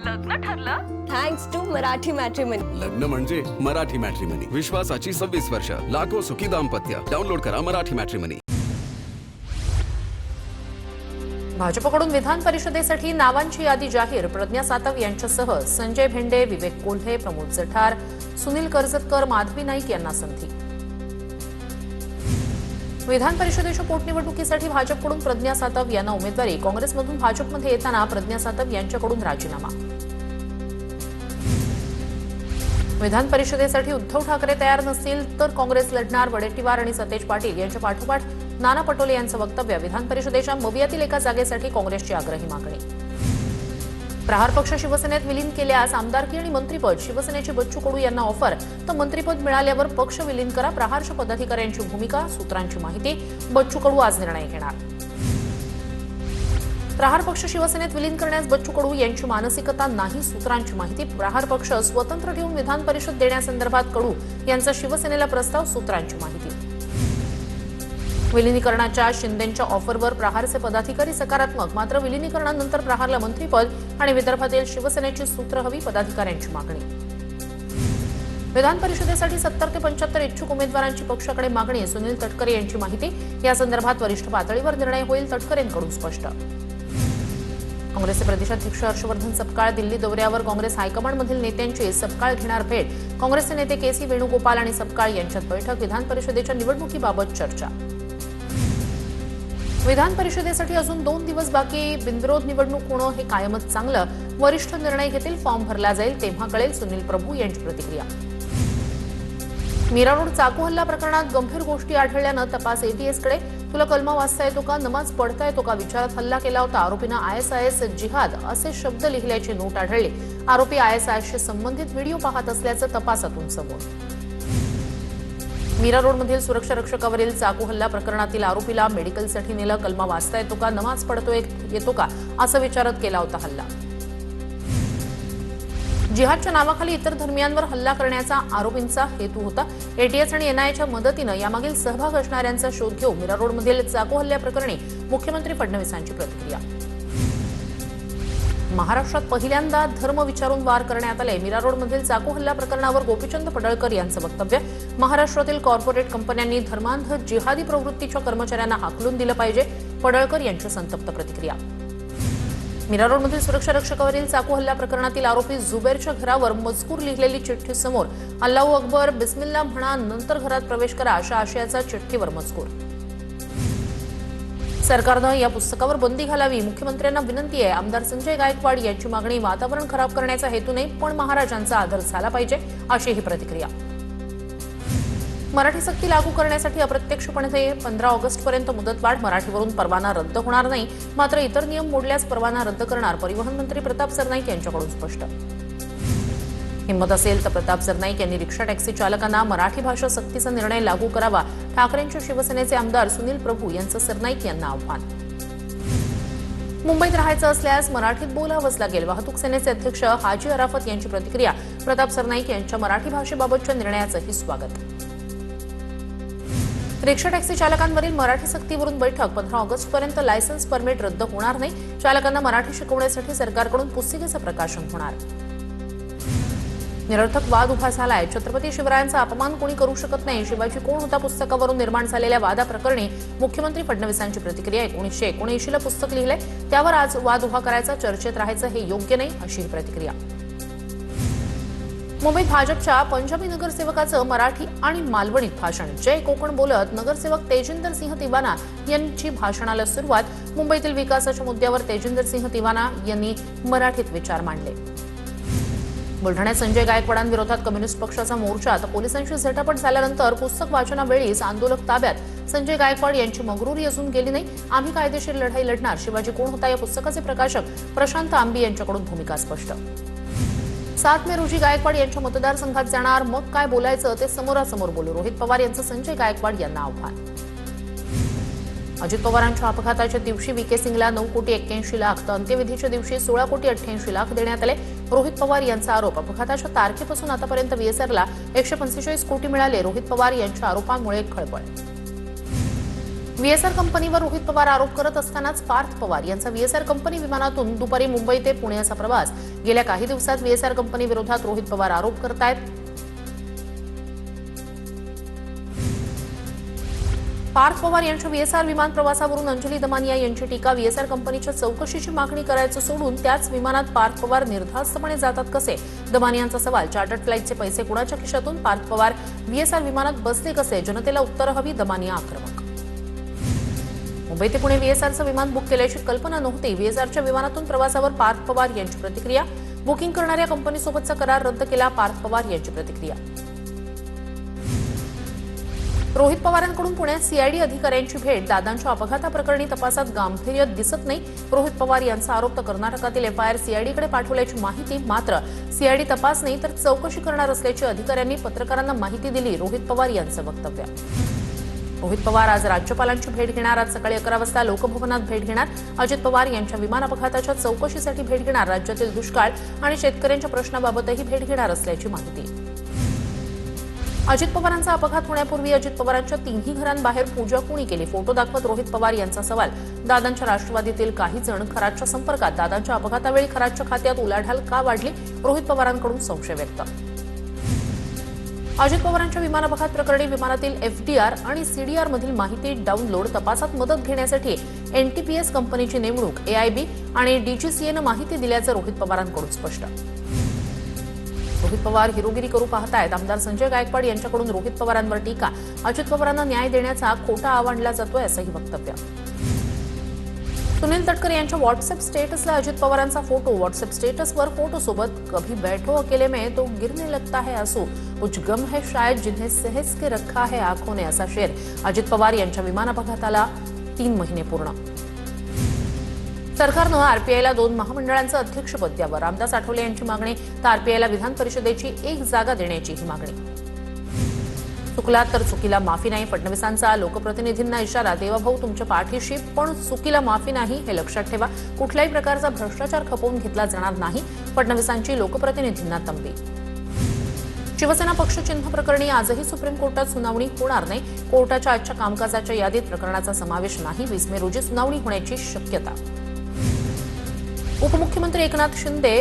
लग्न ठरलं? Thanks to Marathi matrimony. लग्न म्हणजे मराठी मॅट्रिमनी. विश्वासाची 26 वर्ष. लाखो सुखी दाम्पत्य. डाउनलोड करा मराठी मॅट्रिमनी. भाजपकडून विधान परिषदेसाठी नावांची यादी जाहीर. प्रज्ञा सातव यांच्यासह संजय भेंडे, विवेक कोल्हे, प्रमोद जठार, सुनील कर्जतकर, माधवी नाईक यांना संधी. विधान परिषदेच्या पोटनिवडणुकीसाठी भाजपकडून प्रज्ञा सातव यांना उमेदवारी. काँग्रेसमधून भाजपमध्ये येताना प्रज्ञा सातव यांच्याकडून राजीनामा. विधान परिषदेसाठी उद्धव ठाकरे तयार नसतील तर काँग्रेस लढणार. वडेट्टीवार आणि सतेज पाटील यांच्या पाठोपाठ नाना पटोले यांचं वक्तव्य. विधान परिषदेच्या मवियातील एका जागेसाठी काँग्रेसची आग्रही मागणी. प्रहार पक्ष शिवसेनेत विलीन केल्यास आमदारकी आणि मंत्रीपद शिवसेनेचे बच्चू कडू यांना ऑफर. तर मंत्रीपद मिळाल्यावर पक्ष विलीन करा. प्रहारच्या पदाधिकाऱ्यांची भूमिका, सूत्रांची माहिती. बच्चू कडू आज निर्णय घेणार. प्रहार पक्ष शिवसेनेत विलीन करण्यास बच्चू कडू यांची मानसिकता नाही, सूत्रांची माहिती. प्रहार पक्ष स्वतंत्र ठेवून विधान परिषद देण्यासंदर्भात कडू यांचा शिवसेनेला प्रस्ताव, सूत्रांची माहिती. विलिनीकरणाच्या शिंदेंच्या ऑफरवर प्रहारचे पदाधिकारी सकारात्मक. मात्र विलिनीकरणानंतर प्रहारला मंत्रीपद आणि विदर्भातील शिवसेनेची सूत्र हवी, पदाधिकाऱ्यांची मागणी. विधान परिषदेसाठी 70 ते 75 इच्छुक उमेदवारांची पक्षाकडे मागणी. सुनील तटकरे यांची माहिती. या संदर्भात वरिष्ठ पातळीवर निर्णय होईल, तटकरेंकडून स्पष्ट. काँग्रेसचे प्रदेशाध्यक्ष हर्षवर्धन सपकाळ दिल्ली दौऱ्यावर. काँग्रेस हायकमांडमधील नेत्यांची सपकाळ घेणार भेट. काँग्रेसचे नेते के.सी. वेणुगोपाल आणि सपकाळ यांच्यात बैठक. विधान परिषदेच्या निवडणुकीबाबत चर्चा. विधान परिषदेसाठी अजून 2 दिवस बाकी. बिनविरोध निवडणूक होणं हे कायमच चांगलं. वरिष्ठ निर्णय घेतील. फॉर्म भरला जाईल तेव्हा कळेल. सुनील प्रभू यांची प्रतिक्रिया. मीरा रोड चाकू हल्ला प्रकरणात गंभीर गोष्टी आढळल्यानं तपास एटीएसकडे. तुला कलमा वाचता येतो का, नमाज पढता येतो का विचारात हल्ला केला होता. आरोपीनं ISIS जिहाद असे शब्द लिहिल्याची नोट आढळली. आरोपी ISISशी संबंधित व्हिडिओ पाहत असल्याचं तपासातून समोर. मीरा रोडमधील सुरक्षा रक्षकावरील चाकू हल्ला प्रकरणातील आरोपीला मेडिकलसाठी नेलं. कलमा वाचता येतो का, नमाज पढतो येतो का असं विचारत केला होता हल्ला. जिहादच्या नावाखाली इतर धर्मियांवर हल्ला करण्याचा आरोपींचा हेतू होता. एटीएस आणि एनआयच्या मदतीनं यामागील सहभाग असणाऱ्यांचा शोध घेऊ. मीरा रोडमधील चाकू हल्ल्याप्रकरणी मुख्यमंत्री फडणवीसांची प्रतिक्रिया. महाराष्ट्रात पहिल्यांदा धर्म विचारून वार करण्यात आले. मीरा रोडमधील चाकू हल्ला प्रकरणावर गोपीचंद पडळकर यांचं वक्तव्य. महाराष्ट्रातील कॉर्पोरेट कंपन्यांनी धर्मांध जिहादी प्रवृत्तीच्या कर्मचाऱ्यांना हाकलून दिलं पाहिजे. पडळकर यांची संतप्त प्रतिक्रिया. मीरा रोडमधील सुरक्षा रक्षकावरील चाकू हल्ला प्रकरणातील आरोपी जुबेरच्या घरावर मजकूर लिहिलेली चिठ्ठी समोर. अल्लाहू अकबर, बिस्मिल्ला म्हणा, नंतर घरात प्रवेश करा अशा आशयाचा चिठ्ठीवर मजकूर. सरकारनं या पुस्तकावर बंदी घालावी. मुख्यमंत्र्यांना विनंती आहे. आमदार संजय गायकवाड यांची मागणी. वातावरण खराब करण्याचा हेतू नाही, पण महाराजांचा आदर झाला पाहिजे अशी ही प्रतिक्रिया. मराठी सक्ती लागू करण्यासाठी अप्रत्यक्षपणे 15 ऑगस्टपर्यंत मुदतवाढ. मराठीवरून परवाना रद्द होणार नाही, मात्र इतर नियम मोडल्यास परवाना रद्द करणार. परिवहन मंत्री प्रताप सरनाईक यांच्याकडून स्पष्ट. हिंमत असेल तर प्रताप सरनाईक यांनी रिक्षा टॅक्सी चालकांना मराठी भाषा सक्तीचा निर्णय लागू करावा. ठाकरेंच्या शिवसेनेचे आमदार सुनील प्रभू यांचं सरनाईक यांना आव्हान. मुंबईत राहायचं असल्यास मराठीत बोलावंच लागेल. वाहतूक सेनेचे अध्यक्ष हाजी अराफत यांची प्रतिक्रिया. प्रताप सरनाईक यांच्या मराठी भाषेबाबतच्या निर्णयाचंही स्वागत. रिक्षा टॅक्सी चालकांवरील मराठी सक्तीवरून बैठक. 15 ऑगस्टपर्यंत लायसन्स परमिट रद्द होणार नाही. चालकांना मराठी शिकवण्यासाठी सरकारकडून पुस्तिकेचं प्रकाशन होणार. निरर्थक वाद उभा झालाय. छत्रपती शिवरायांचा अपमान कोणी करू शकत नाही. शिवाजी कोण होता पुस्तकावरून निर्माण झालेल्या वादाप्रकरणी मुख्यमंत्री फडणवीसांची प्रतिक्रिया. 1979 ला पुस्तक लिहिलंय, त्यावर आज वाद उभा करायचा, चर्चेत राहायचं हे योग्य नाही अशी प्रतिक्रिया. मुंबईत भाजपच्या पंजाबी नगरसेवकाचं मराठी आणि मालवणीत भाषण. जय कोकण बोलत नगरसेवक तेजिंदर सिंह तिवाना यांची भाषणाला सुरुवात. मुंबईतील विकासाच्या मुद्द्यावर तेजिंदर सिंह तिवाना यांनी मराठीत विचार मांडले. बुलढाण्यात संजय गायकवाडांविरोधात कम्युनिस्ट पक्षाचा मोर्चा. तर पोलिसांशी झटापट झाल्यानंतर पुस्तक वाचनावेळीच आंदोलक ताब्यात. संजय गायकवाड यांची मगरुरी अजून गेली नाही. आम्ही कायदेशीर लढाई लढणार. शिवाजी कोण होता या पुस्तकाचे प्रकाशक प्रशांत आंबी यांच्याकडून भूमिका स्पष्ट. 7 मे रोजी गायकवाड यांच्या मतदारसंघात जाणार. मग काय बोलायचं ते समोरासमोर बोलू. रोहित पवार यांचं संजय गायकवाड यांना आव्हान. अजित पवारांच्या अपघाताच्या दिवशी व्ही.के. सिंगला 9,81,00,000 तर अंत्यविधीच्या दिवशी 16,88,00,000 देण्यात आले. रोहित पवार यांचा आरोप. अपघाताच्या तारखेपासून आतापर्यंत VSRला 145 कोटी मिळाले. रोहित पवार यांच्या आरोपांमुळे खळबळ. व्हीएसआर कंपनीवर रोहित पवार आरोप करत असतानाच पार्थ पवार यांचा व्हीएसआर कंपनी विमानातून दुपारी मुंबई ते पुण्याचा प्रवास. गेल्या काही दिवसात व्हीएसआर कंपनी विरोधात रोहित पवार आरोप करतायत. पार्थ पवार यांच्या व्हीएसआर विमान प्रवासावरून अंजली दमानिया यांची टीका. व्हीएसआर कंपनीच्या चौकशीची मागणी करायचं सोडून त्याच विमानात पार्थ पवार निर्धास्तपणे जातात कसे? दमानियांचा सवाल. चार्टर्ड फ्लाईटचे पैसे कुणाच्या खिशातून? पार्थ पवार व्हीएसआर विमानात बसले कसे? जनतेला उत्तर हवी. दमानिया आक्रमक. मुंबई ते पुणे व्हीएसआरचं विमान बुक केल्याची कल्पना नव्हती. व्हीएसआरच्या विमानातून प्रवासावर पार्थ पवार यांची प्रतिक्रिया. बुकिंग करणाऱ्या कंपनीसोबतचा करार रद्द केला. पार्थ पवार यांची प्रतिक्रिया. रोहित पवारांकडून पुण्यात सीआयडी अधिकाऱ्यांची भेट. दादांच्या अपघाताप्रकरणी तपासात गांभीर्य दिसत नाही. रोहित पवार यांचा आरोप. तर कर्नाटकातील एफआयआर सीआयडीकडे पाठवल्याची माहिती. मात्र सीआयडी तपास नाही तर चौकशी करणार असल्याची अधिकाऱ्यांनी पत्रकारांना माहिती दिली. रोहित पवार यांचं वक्तव्य. रोहित पवार आज राज्यपालांची भेट घेणार. आज सकाळी 11 वाजता लोकभवनात भेट घेणार. अजित पवार यांच्या विमान अपघाताच्या चौकशीसाठी भेट घेणार. राज्यातील दुष्काळ आणि शेतकऱ्यांच्या प्रश्नाबाबतही भेट घेणार असल्याची माहिती. अजित पवारांचा अपघात होण्यापूर्वी अजित पवारांच्या तिन्ही घरांबाहेर पूजा कोणी केली? फोटो दाखवत रोहित पवार यांचा सवाल. दादांच्या राष्ट्रवादीतील काही जण खरातच्या संपर्कात. दादांच्या अपघातावेळी खरातच्या खात्यात उलाढाल का वाढली? रोहित पवारांकडून संशय व्यक्त. अजित पवारांच्या विमान अपघात प्रकरणी विमानातील एफडीआर आणि सीडीआर मधील माहिती डाउनलोड तपासात मदत घेण्यासाठी एनटीपीएस कंपनीची नेमणूक. एआयबी आणि डीजीसीएनं माहिती दिल्याचं रोहित पवारांकडून स्पष्ट. रोहित पवार हिरोगिरी करू पाहतायत. आमदार संजय गायकवाड यांच्याकडून रोहित पवारांवर टीका. अजित पवारांना न्याय देण्याचा खोटा आवडला जातोय असंही वक्तव्य. सुनील तटकरे यांच्या व्हॉट्सअप स्टेटसला अजित पवारांचा फोटो. व्हॉट्सअप स्टेटसवर फोटो सोबत कभी बैठो अकेले में तो गिरने लगता है आंसू, कुछ गम है शायद जिन्हें सहज के रखा है आंखों ने, असा शेर. अजित पवार यांच्या विमान अपघाताला 3 महिने पूर्ण. सरकारनं आरपीआयला 2 महामंडळांचं अध्यक्षपद द्यावं. रामदास आठवले यांची मागणी. तर आरपीआयला विधान परिषदेची 1 जागा देण्याची ही मागणी. चुकला तर चुकीला माफी नाही. फडणवीसांचा लोकप्रतिनिधींना इशारा. देवाभाऊ तुमच्या पाठीशी, पण चुकीला माफी नाही हे लक्षात ठेवा. कुठल्याही प्रकारचा भ्रष्टाचार खपवून घेतला जाणार नाही. फडणवीसांची लोकप्रतिनिधींना तंबी. शिवसेना पक्षचिन्ह प्रकरणी आजही सुप्रीम कोर्टात सुनावणी होणार नाही. कोर्टाच्या आजच्या कामकाजाच्या यादीत प्रकरणाचा समावेश नाही. 20 मे रोजी सुनावणी होण्याची शक्यता. उपमुख्यमंत्री एकनाथ शिंदे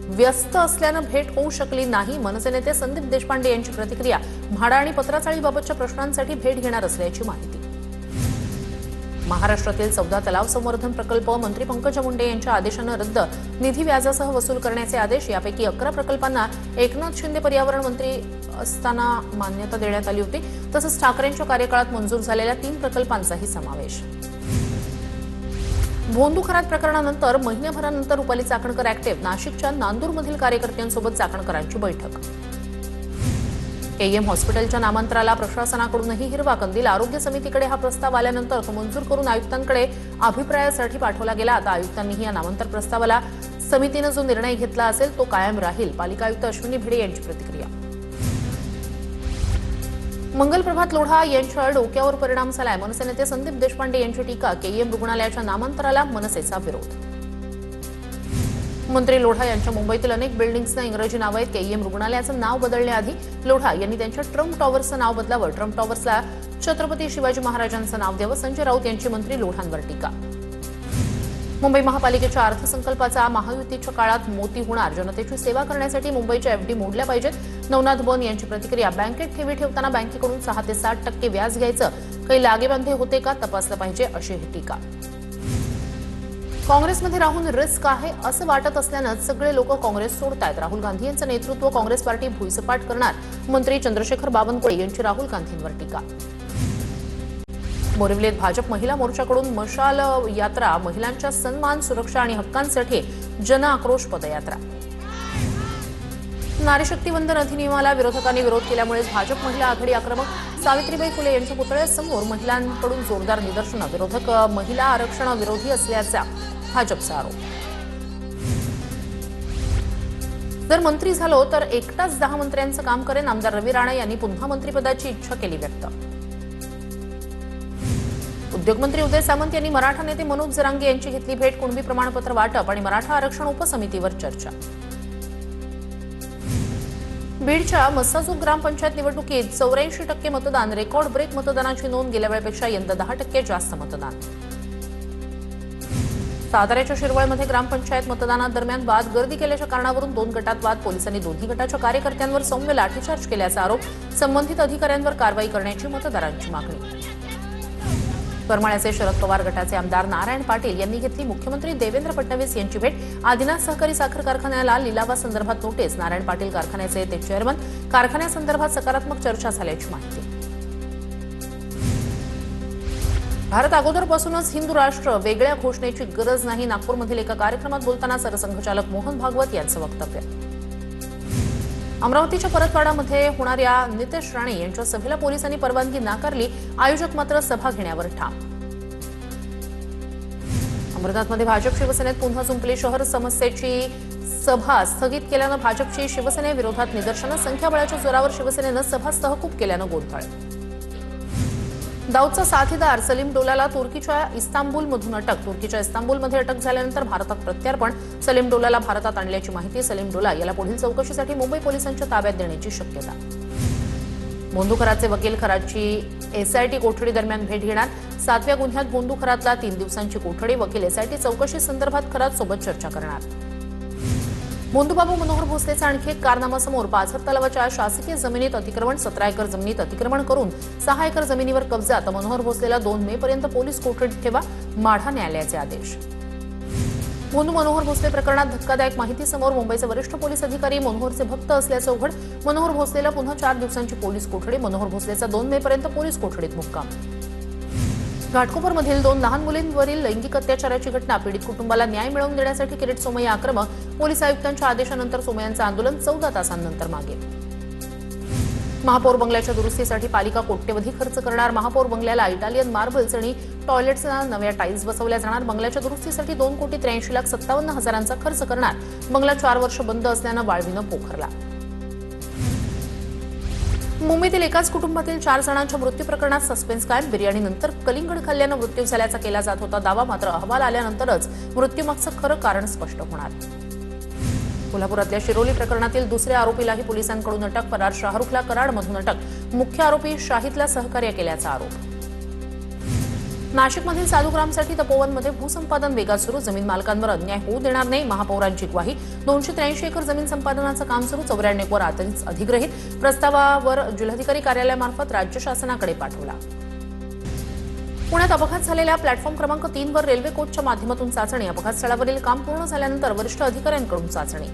व्यस्त असल्यानं भेट होऊ शकली नाही. मनसे नेते संदीप देशपांडे यांची प्रतिक्रिया. म्हाडा आणि पत्राचाळीबाबतच्या प्रश्नांसाठी भेट घेणार असल्याची माहिती. महाराष्ट्रातील 14 तलाव संवर्धन प्रकल्प मंत्री पंकजा मुंडे यांच्या आदेशानं रद्द. निधी व्याजासह वसूल करण्याचे आदेश. यापैकी 11 प्रकल्पांना एकनाथ शिंदे पर्यावरण मंत्री असताना मान्यता देण्यात आली होती. तसंच ठाकरेंच्या कार्यकाळात मंजूर झालेल्या 3 प्रकल्पांचाही समावेश. भोंदू खरात प्रकरणानंतर महिन्याभरानंतर रुपाली चाकणकर ऍक्टिव्ह. नाशिकच्या नांदूरमधील कार्यकर्त्यांसोबत चाकणकरांची बैठक. केईएम हॉस्पिटलच्या नामांतराला प्रशासनाकडूनही हिरवा कंदील. आरोग्य समितीकडे हा प्रस्ताव आल्यानंतर तो मंजूर करून आयुक्तांकडे अभिप्रायासाठी पाठवला गेला. आता आयुक्तांनीही या नामांतर प्रस्तावाला समितीनं जो निर्णय घेतला असेल तो कायम राहील. पालिका आयुक्त अश्विनी भिडे यांची प्रतिक्रिया. मंगलप्रभात लोढा यांच्या डोक्यावर परिणाम झालाय. मनसे नेते संदीप देशपांडे यांची टीका. केईएम रुग्णालयाच्या नामांतराला मनसेचा विरोध. मंत्री लोढा यांच्या मुंबईतील अनेक बिल्डिंग्सना इंग्रजी नाव आहेत. केईएम रुग्णालयाचं नाव बदलण्याआधी लोढा यांनी त्यांच्या ट्रम्प टॉवर्सचं नाव बदलावं. ट्रम्प टॉवर्सला छत्रपती शिवाजी महाराजांचं नाव द्यावं. संजय राऊत यांची मंत्री लोढांवर टीका. मुंबई महापालिकेच्या अर्थसंकल्पाचा महायुतीच्या काळात मोती होणार. जनतेची सेवा करण्यासाठी मुंबईच्या एफडी मोडल्या पाहिजेत. नवनाथ बन यांची प्रतिक्रिया. बँकेत ठेवी ठेवताना बँकेकडून 6 ते 7% व्याज घ्यायचं. काही लागेबांधे होते का तपासलं पाहिजे अशी ही टीका. काँग्रेसमध्ये राहून रिस्क आहे असं वाटत असल्यानं सगळे लोक काँग्रेस सोडतायत. राहुल गांधी यांचं नेतृत्व काँग्रेस पार्टी भुईसपाट करणार. मंत्री चंद्रशेखर बावनकुळे यांची राहुल गांधींवर टीका. बोरिवलीत भाजप महिला मोर्चाकडून मशाल यात्रा. महिलांच्या सन्मान, सुरक्षा आणि हक्कांसाठी जन आक्रोश पदयात्रा. नारी शक्ती वंदन अधिनियमाला विरोधकांनी विरोध केल्यामुळेच भाजप महिला आघाडी आक्रमक. सावित्रीबाई फुले यांच्या पुतळ्यासमोर महिलांकडून जोरदार निदर्शनं. विरोधक महिला आरक्षण विरोधी असल्याचा भाजपचा आरोप. जर मंत्री झालो तर एकटाच 10 मंत्र्यांचं काम करेन. आमदार रवी राणा यांनी पुन्हा मंत्रिपदाची इच्छा केली व्यक्त. उद्योगमंत्री उदय सामंत यांनी मराठा नेते मनोज जरांगे यांची घेतली भेट. कुणबी प्रमाणपत्र वाटप आणि मराठा आरक्षण उपसमितीवर चर्चा. बीडच्या मस्साजोग ग्रामपंचायत निवडणुकीत 84% मतदान, रेकॉर्ड ब्रेक मतदानाची नोंद. गेल्या वेळेपेक्षा यंदा 10% जास्त मतदान. साताऱ्याच्या शिरवळमध्ये ग्रामपंचायत मतदानादरम्यान वाद गर्दी केल्याच्या कारणावरून 2 गटात वाद. पोलिसांनी दोन्ही गटाच्या कार्यकर्त्यांवर सौम्य लाठीचार्ज केल्याचा आरोप. संबंधित अधिकाऱ्यांवर कारवाई करण्याची मतदारांची मागणी. करमाळ्याचे शरद पवार गटाचे आमदार नारायण पाटील यांनी घेतली मुख्यमंत्री देवेंद्र फडणवीस यांची भेट. आदिनाथ सहकारी साखर कारखान्याला लिलावासंदर्भात नोटीस. नारायण पाटील कारखान्याचे ते चेअरमन. कारखान्यासंदर्भात सकारात्मक चर्चा झाल्याची माहिती. भारत अगोदरपासूनच हिंदू राष्ट्र, वेगळ्या घोषणेची गरज नाही. नागपूरमधील एका कार्यक्रमात बोलताना सरसंघचालक मोहन भागवत यांचं वक्तव्य. अमरावतीच्या परतवाडामध्ये होणाऱ्या नितेश राणे यांच्या सभेला पोलिसांनी परवानगी नाकारली. आयोजक मात्र सभा घेण्यावर ठाम. अमरनाथमध्ये भाजप शिवसेनेत पुन्हा जुंपली. शहर समस्येची सभा स्थगित केल्यानं भाजपची शिवसेनेविरोधात निदर्शनं. संख्याबळाच्या जोरावर शिवसेनेनं सभा तहकूब केल्यानं गोंधळ. दाऊदचा साथीदार सलीम डोलाला तुर्कीच्या इस्तांबूलमधून अटक. तुर्कीच्या इस्तांबूलमध्ये अटक झाल्यानंतर भारतात प्रत्यार्पण. सलीम डोलाला भारतात आणल्याची माहिती. सलीम डोला याला पुढील चौकशीसाठी मुंबई पोलिसांच्या ताब्यात देण्याची शक्यता. बोंदूखराचे वकील खरातची एसआयटी कोठडी दरम्यान भेट घेणार. 7व्या गुन्ह्यात बोंदूखरातला 3 दिवसांची कोठडी. वकील एसआयटी चौकशी संदर्भात खरात सोबत चर्चा करणार. मोंदूबाबू मनोहर भोसलेचा आणखी एक कारनामा समोर. पाझर तलावाच्या शासकीय जमिनीत अतिक्रमण. 17 एकर जमिनीत अतिक्रमण करून 6 एकर जमिनीवर कब्जा. तर मनोहर भोसलेला 2 मे पर्यंत पोलीस कोठडीत ठेवा. माढा न्यायालयाचे आदेश. मोंदू मनोहर भोसले प्रकरणात धक्कादायक माहिती समोर. मुंबईचे वरिष्ठ पोलीस अधिकारी मनोहरचे भक्त असल्याचं उघड. मनोहर भोसलेला पुन्हा 4 दिवसांची पोलीस कोठडी. मनोहर भोसलेचा 2 मे पर्यंत पोलीस कोठडीत मुक्काम. घाटकोपरमधील 2 लहान मुलींवरील लैंगिक अत्याचाराची घटना. पीडित कुटुंबाला न्याय मिळवून देण्यासाठी किरीट सोमय्या आक्रमक. पोलीस आयुक्तांच्या आदेशानंतर सोमय्यांचं आंदोलन 14 तासांनंतर मागे. महापौर बंगल्याच्या दुरुस्तीसाठी पालिका कोट्यवधी खर्च करणार. महापौर बंगल्याला इटालियन मार्बल्स आणि टॉयलेट्सना नव्या टाईल्स बसवल्या जाणार. बंगल्याच्या दुरुस्तीसाठी 2,83,57,000 खर्च करणार. बंगला 4 वर्ष बंद असल्यानं वाळवीनं पोखरला. मुंबईतील एकाच कुटुंबातील 4 जणांच्या मृत्यू प्रकरणात सस्पेन्स कायम. बिर्याणीनंतर कलिंगड खाल्ल्यानं मृत्यू झाल्याचा केला जात होता दावा. मात्र अहवाल आल्यानंतरच मृत्यूमागचं खरं कारण स्पष्ट होणार. कोल्हापुरातल्या शिरोली प्रकरणातील दुसऱ्या आरोपीलाही पोलिसांकडून अटक. फरार शाहरुखला कराडमधून अटक. मुख्य आरोपी शाहिदला सहकार्य केल्याचा आरोप. नाशिकमधील साधुग्रामसाठी तपोवनमध्ये भूसंपादन वेगात सुरू. जमीन मालकांवर अन्याय होऊ देणार नाही. महापौरांची ग्वाही. 283 एकर जमीन संपादनाचं काम सुरू. 94 वर आधीच अधिग्रहित. प्रस्तावावर जिल्हाधिकारी कार्यालयामार्फत राज्य शासनाकडे पाठवला. पुण्यात अपघात झालेल्या प्लॅटफॉर्म क्रमांक 3 वर रेल्वे कोचच्या माध्यमातून चाचणी. अपघात स्थळावरील काम पूर्ण झाल्यानंतर वरिष्ठ अधिकाऱ्यांकडून चाचणी.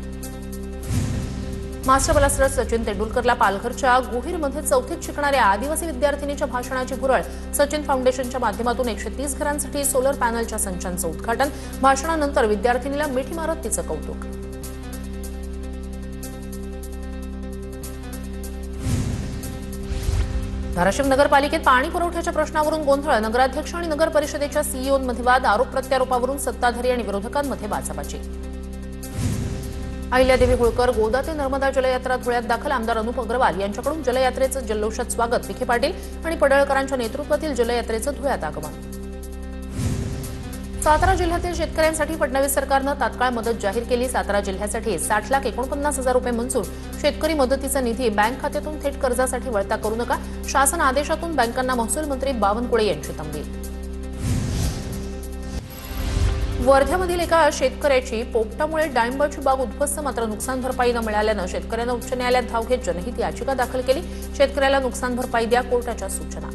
मास्टर ब्लास्टर सचिन तेंडुलकरला पालघरच्या गुहीरमध्ये 4थीत शिकणाऱ्या आदिवासी विद्यार्थिनीच्या भाषणाची भुरळ. सचिन फाउंडेशनच्या माध्यमातून 130 घरांसाठी सोलर पॅनलच्या संचांचं उद्घाटन. भाषणानंतर विद्यार्थिनीला मिठी मारत तिचं कौतुक. धाराशिव नगरपालिकेत पाणी पुरवठ्याच्या प्रश्नावरून गोंधळ. नगराध्यक्ष आणि नगर परिषदेच्या सीईओंमध्ये वाद. आरोप प्रत्यारोपावरून सत्ताधारी आणि विरोधकांमध्ये बाचाबाची. अहिल्यादेवी होळकर गोदा ते नर्मदा जलयात्रा धुळ्यात दाखल. आमदार अनुप अग्रवाल यांच्याकडून जलयात्रेचं जल्लोषात स्वागत. विखे पाटील आणि पडळकरांच्या नेतृत्वातील जलयात्रेचं धुळ्यात आगमन. सातारा जिल्ह्यातील शेतकऱ्यांसाठी फडणवीस सरकारनं तात्काळ मदत जाहीर केली. सातारा जिल्ह्यासाठी 60,49,000 रुपये मंजूर. शेतकरी मदतीचा निधी बँक खात्यातून थेट कर्जासाठी वळता करू नका. शासन आदेशातून बँकांना महसूल मंत्री बावनकुळे यांची तंबी. वर्ध्यामधील एका शेतकऱ्याची पोपटामुळे डाळिंबाची बाग उद्ध्वस्त. मात्र नुकसान भरपाई न मिळाल्यानं शेतकऱ्यानं उच्च न्यायालयात धाव घेत जनहित याचिका दाखल केली. शेतकऱ्याला नुकसान भरपाई द्या, कोर्टाच्या सूचना.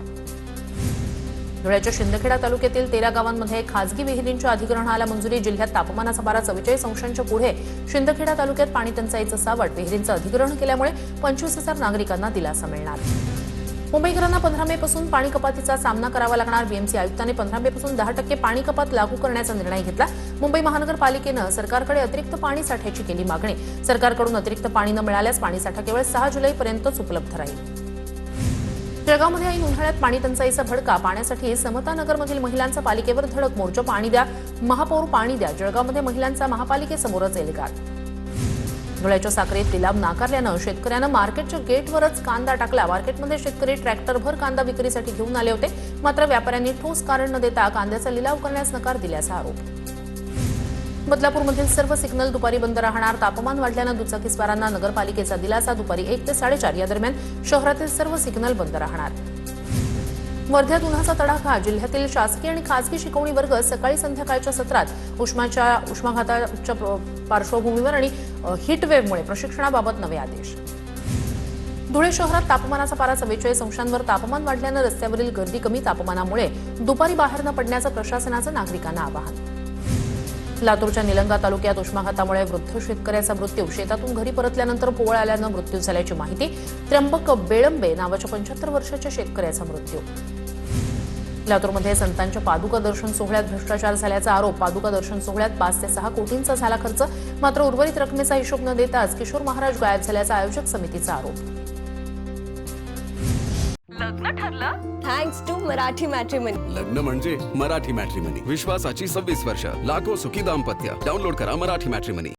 धुळ्याच्या शिंदखेडा तालुक्यातील 13 गावांमध्ये खासगी विहिरींच्या अधिग्रहणाला मंजुरी. जिल्ह्यात तापमानाचा पारा 44 अंशांच्या पुढे. शिंदखेडा तालुक्यात पाणी टंचाईचं सावट. विहिरींचं अधिग्रहण केल्यामुळे 25,000 नागरिकांना दिलासा मिळणार. मुंबईकरांना 15 मे पासून पाणी कपातीचा सामना करावा लागणार. बीएमसी आयुक्तांनी 15 मे पासून 10% पाणी कपात लागू करण्याचा निर्णय घेतला. मुंबई महानगरपालिकेनं सरकारकडे अतिरिक्त पाणी साठ्याची केली मागणी. सरकारकडून अतिरिक्त पाणी न मिळाल्यास पाणीसाठा केवळ 6 जुलैपर्यंतच उपलब्ध राहील. जळगावमध्ये ऐन उन्हाळ्यात पाणी टंचाईचा भडका. पाण्यासाठी समता नगरमधील महिलांचा पालिकेवर धडक. मोर्चा पाणी द्या, महापौर पाणी द्या. जळगावमध्ये महिलांचा महापालिकेसमोरच एल्गार. धुळ्याच्या साखरेत लिलाव नाकारल्यानं शेतकऱ्यानं मार्केटच्या गेटवरच कांदा टाकला. मार्केटमध्ये शेतकरी ट्रॅक्टरभर कांदा विक्रीसाठी घेऊन आले होते. मात्र व्यापाऱ्यांनी ठोस कारण न देता कांद्याचा लिलाव करण्यास नकार दिल्याचा आरोप. बदलापूरमधील सर्व सिग्नल दुपारी बंद राहणार. तापमान वाढल्यानं दुचाकीस्वारांना नगरपालिकेचा दिलासा. दुपारी 1 ते 4:30 या दरम्यान शहरातील सर्व सिग्नल बंद राहणार. वर्ध्यात उन्हाचा तडाखा. जिल्ह्यातील शासकीय आणि खासगी शिकवणी वर्ग सकाळी संध्याकाळच्या सत्रात उष्माघाताच्या पार्श्वभूमीवर आणि हीटवेव्हमुळे प्रशिक्षणाबाबत नवे आदेश. धुळे शहरात तापमानाचा पारा 44 अंशांवर. तापमान वाढल्यानं रस्त्यावरील गर्दी कमी. तापमानामुळे दुपारी बाहेर न पडण्याचं प्रशासनाचं नागरिकांना आवाहन. लातूरच्या निलंगा तालुक्यात उष्माघातामुळे वृद्ध शेतकऱ्याचा मृत्यू. शेतातून घरी परतल्यानंतर पोवळ आल्यानं मृत्यू झाल्याची माहिती. त्र्यंबक बेळंबे नावाच्या 75 वर्षाच्या शेतकऱ्याचा मृत्यू. लातूरमध्ये संतांच्या पादुका दर्शन सोहळ्यात भ्रष्टाचार झाल्याचा आरोप. पादुका दर्शन सोहळ्यात 5 ते 6 कोटींचा झाला खर्च. मात्र उर्वरित रकमेचा हिशोब न देताच किशोर महाराज गायब झाल्याचा आयोजक समितीचा आरोप. लग्न ठरलं? Thanks to Marathi matrimony. लग्न म्हणजे मराठी मॅट्रिमनी. विश्वासाची 26 वर्ष. लाखो सुखी दाम्पत्य. डाउनलोड करा मराठी मॅट्रिमनी.